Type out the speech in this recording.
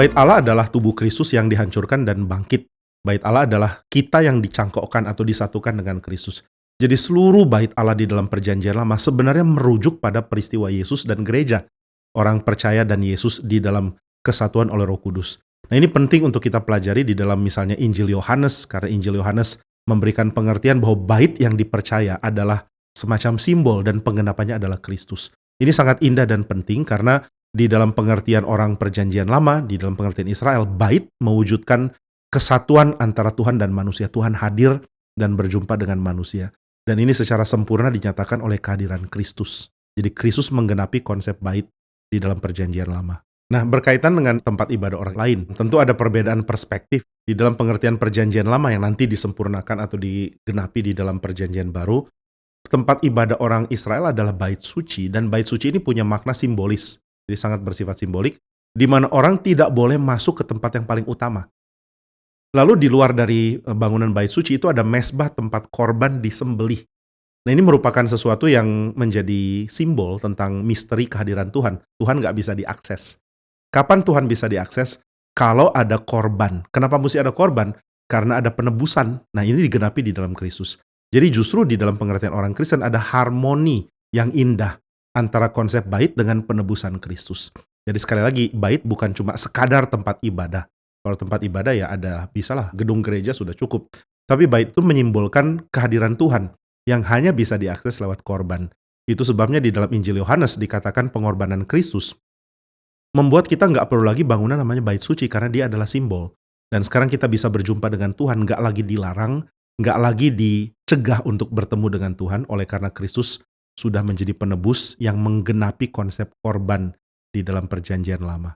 Bait Allah adalah tubuh Kristus yang dihancurkan dan bangkit. Bait Allah adalah kita yang dicangkokkan atau disatukan dengan Kristus. Jadi seluruh bait Allah di dalam perjanjian lama sebenarnya merujuk pada peristiwa Yesus dan gereja. Orang percaya dan Yesus di dalam kesatuan oleh Roh Kudus. Nah, ini penting untuk kita pelajari di dalam misalnya Injil Yohanes, karena Injil Yohanes memberikan pengertian bahwa bait yang dipercaya adalah semacam simbol dan penggenapannya adalah Kristus. Ini sangat indah dan penting karena di dalam pengertian orang perjanjian lama, di dalam pengertian Israel, bait mewujudkan kesatuan antara Tuhan dan manusia. Tuhan hadir dan berjumpa dengan manusia. Dan ini secara sempurna dinyatakan oleh kehadiran Kristus. Jadi Kristus menggenapi konsep bait di dalam perjanjian lama. Nah, berkaitan dengan tempat ibadah orang lain, tentu ada perbedaan perspektif di dalam pengertian perjanjian lama yang nanti disempurnakan atau digenapi di dalam perjanjian baru. Tempat ibadah orang Israel adalah bait suci, dan bait suci ini punya makna simbolis. Jadi sangat bersifat simbolik, di mana orang tidak boleh masuk ke tempat yang paling utama. Lalu di luar dari bangunan bait suci itu ada mezbah tempat korban disembelih. Nah, ini merupakan sesuatu yang menjadi simbol tentang misteri kehadiran Tuhan. Tuhan nggak bisa diakses. Kapan Tuhan bisa diakses? Kalau ada korban. Kenapa mesti ada korban? Karena ada penebusan. Nah, ini digenapi di dalam Kristus. Jadi justru di dalam pengertian orang Kristen ada harmoni yang indah antara konsep bait dengan penebusan Kristus. Jadi sekali lagi, bait bukan cuma sekadar tempat ibadah. Kalau tempat ibadah ya ada, bisalah gedung gereja sudah cukup. Tapi bait itu menyimbolkan kehadiran Tuhan yang hanya bisa diakses lewat korban. Itu sebabnya di dalam Injil Yohanes dikatakan pengorbanan Kristus membuat kita nggak perlu lagi bangunan namanya bait suci karena dia adalah simbol. Dan sekarang kita bisa berjumpa dengan Tuhan, nggak lagi dilarang, nggak lagi dicegah untuk bertemu dengan Tuhan oleh karena Kristus sudah menjadi penebus yang menggenapi konsep korban di dalam perjanjian lama.